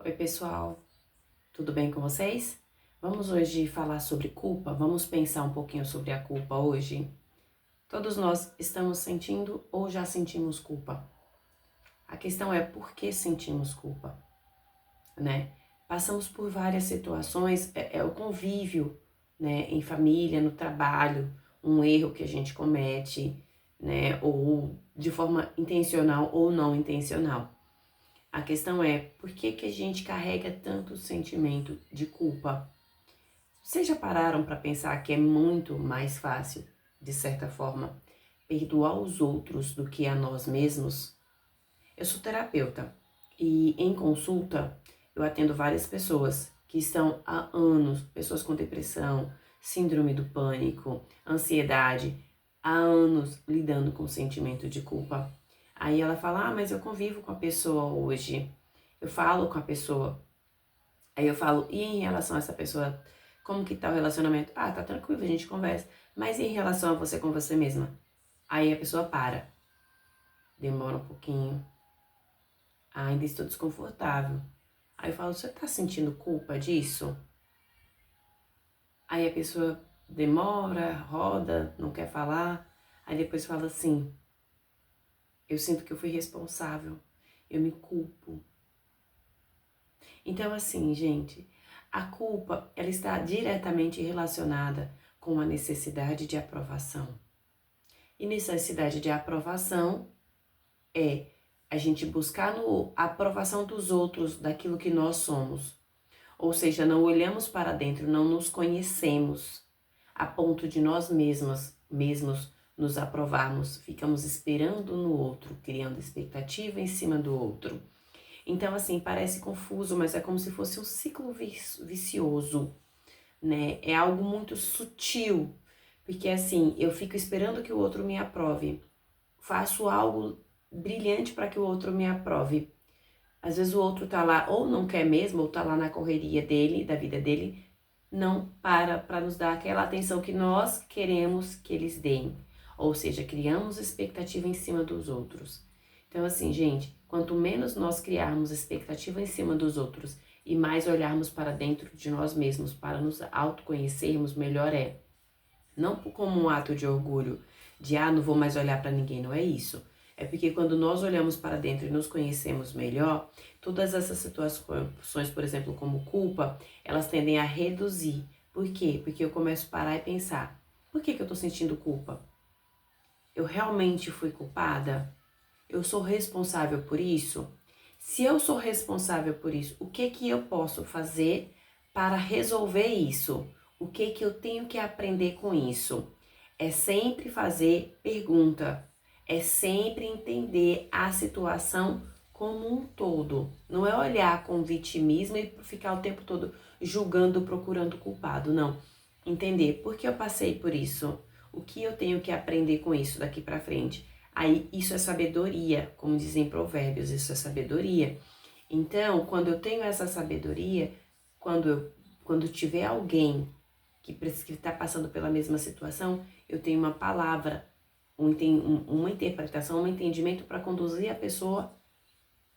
Oi, pessoal, tudo bem com vocês? Vamos hoje falar sobre culpa? Vamos pensar um pouquinho sobre a culpa hoje? Todos nós estamos sentindo ou já sentimos culpa. A questão é por que sentimos culpa, né? Passamos por várias situações, é o convívio, né? Em família, no trabalho, um erro que a gente comete, né? Ou de forma intencional ou não intencional. A questão é, por que que a gente carrega tanto sentimento de culpa? Vocês já pararam para pensar que é muito mais fácil, de certa forma, perdoar os outros do que a nós mesmos? Eu sou terapeuta e em consulta eu atendo várias pessoas que estão há anos, pessoas com depressão, síndrome do pânico, ansiedade, há anos lidando com o sentimento de culpa. Aí ela fala, mas eu convivo com a pessoa hoje, eu falo com a pessoa. Aí eu falo, e em relação a essa pessoa, como que tá o relacionamento? Ah, tá tranquilo, a gente conversa. Mas e em relação a você com você mesma? Aí a pessoa para, demora um pouquinho, ainda estou desconfortável. Aí eu falo, você tá sentindo culpa disso? Aí a pessoa demora, roda, não quer falar. Aí depois fala assim, eu sinto que eu fui responsável, eu me culpo. Então assim, gente, a culpa, ela está diretamente relacionada com a necessidade de aprovação. E necessidade de aprovação é a gente buscar a aprovação dos outros daquilo que nós somos. Ou seja, não olhamos para dentro, não nos conhecemos a ponto de nós mesmos nos aprovarmos. Ficamos esperando no outro, criando expectativa em cima do outro. Então, assim, parece confuso, mas é como se fosse um ciclo vicioso, né? É algo muito sutil, porque assim, eu fico esperando que o outro me aprove. Faço algo brilhante para que o outro me aprove. Às vezes o outro tá lá ou não quer mesmo, ou tá lá na correria dele, da vida dele, não para nos dar aquela atenção que nós queremos que eles deem. Ou seja, criamos expectativa em cima dos outros. Então assim, gente, quanto menos nós criarmos expectativa em cima dos outros e mais olharmos para dentro de nós mesmos para nos autoconhecermos, melhor é. Não como um ato de orgulho, de não vou mais olhar para ninguém, não é isso. É porque quando nós olhamos para dentro e nos conhecemos melhor, todas essas situações, por exemplo, como culpa, elas tendem a reduzir. Por quê? Porque eu começo a parar e pensar, por que eu tô sentindo culpa? Eu realmente fui culpada? Eu sou responsável por isso? Se eu sou responsável por isso, o que que eu posso fazer para resolver isso? O que que eu tenho que aprender com isso? É sempre fazer pergunta, é sempre entender a situação como um todo. Não é olhar com vitimismo e ficar o tempo todo julgando, procurando culpado, não. Entender por que eu passei por isso, o que eu tenho que aprender com isso daqui para frente. Aí isso é sabedoria, como dizem provérbios, isso é sabedoria. Então, quando eu tenho essa sabedoria, quando tiver alguém que está passando pela mesma situação, eu tenho uma palavra, uma interpretação, um entendimento para conduzir a pessoa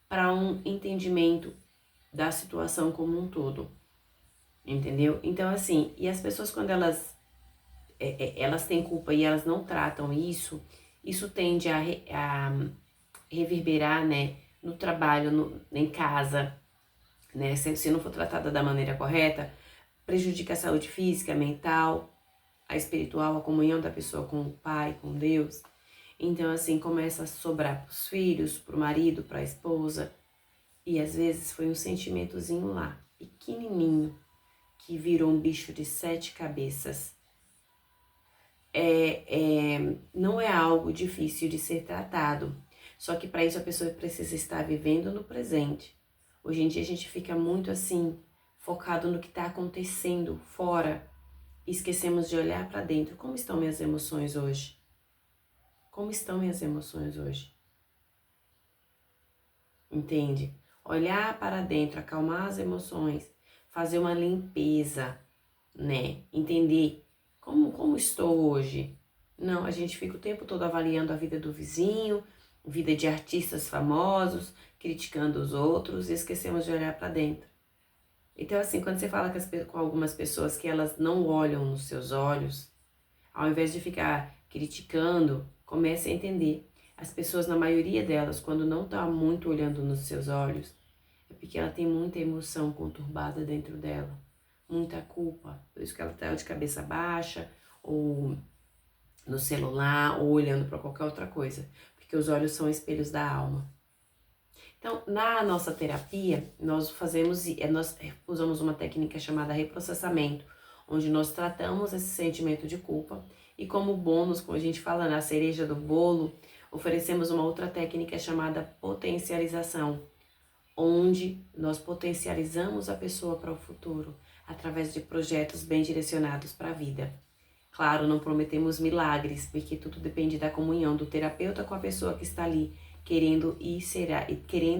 para um entendimento da situação como um todo, entendeu? Então, assim, e as pessoas quando elas têm culpa e elas não tratam isso, isso tende a reverberar, né, no trabalho, em casa, né, se não for tratada da maneira correta, prejudica a saúde física, mental, a espiritual, a comunhão da pessoa com o Pai, com Deus. Então, assim, começa a sobrar para os filhos, para o marido, para a esposa. E às vezes foi um sentimentozinho lá, pequenininho, que virou um bicho de 7 cabeças. Não é algo difícil de ser tratado. Só que para isso a pessoa precisa estar vivendo no presente. Hoje em dia a gente fica muito assim, focado no que está acontecendo fora. E esquecemos de olhar para dentro. Como estão minhas emoções hoje? Como estão minhas emoções hoje? Entende? Olhar para dentro, acalmar as emoções, fazer uma limpeza, né? Entender como estou hoje. Não, a gente fica o tempo todo avaliando a vida do vizinho, vida de artistas famosos, criticando os outros e esquecemos de olhar para dentro. Então, assim, quando você fala com algumas pessoas que elas não olham nos seus olhos, ao invés de ficar criticando, comece a entender. As pessoas, na maioria delas, quando não estão muito olhando nos seus olhos, é porque ela tem muita emoção conturbada dentro dela, muita culpa. Por isso que ela está de cabeça baixa, ou no celular, ou olhando para qualquer outra coisa. Porque os olhos são espelhos da alma. Então, na nossa terapia, nós usamos uma técnica chamada reprocessamento, onde nós tratamos esse sentimento de culpa e como bônus, como a gente fala na cereja do bolo, oferecemos uma outra técnica chamada potencialização, onde nós potencializamos a pessoa para o futuro através de projetos bem direcionados para a vida. Claro, não prometemos milagres, porque tudo depende da comunhão do terapeuta com a pessoa que está ali querendo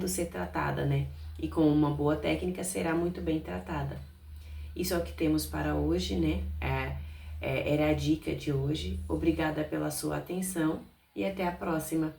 ser tratada, né? E com uma boa técnica será muito bem tratada. Isso é o que temos para hoje, né? Era a dica de hoje. Obrigada pela sua atenção e até a próxima.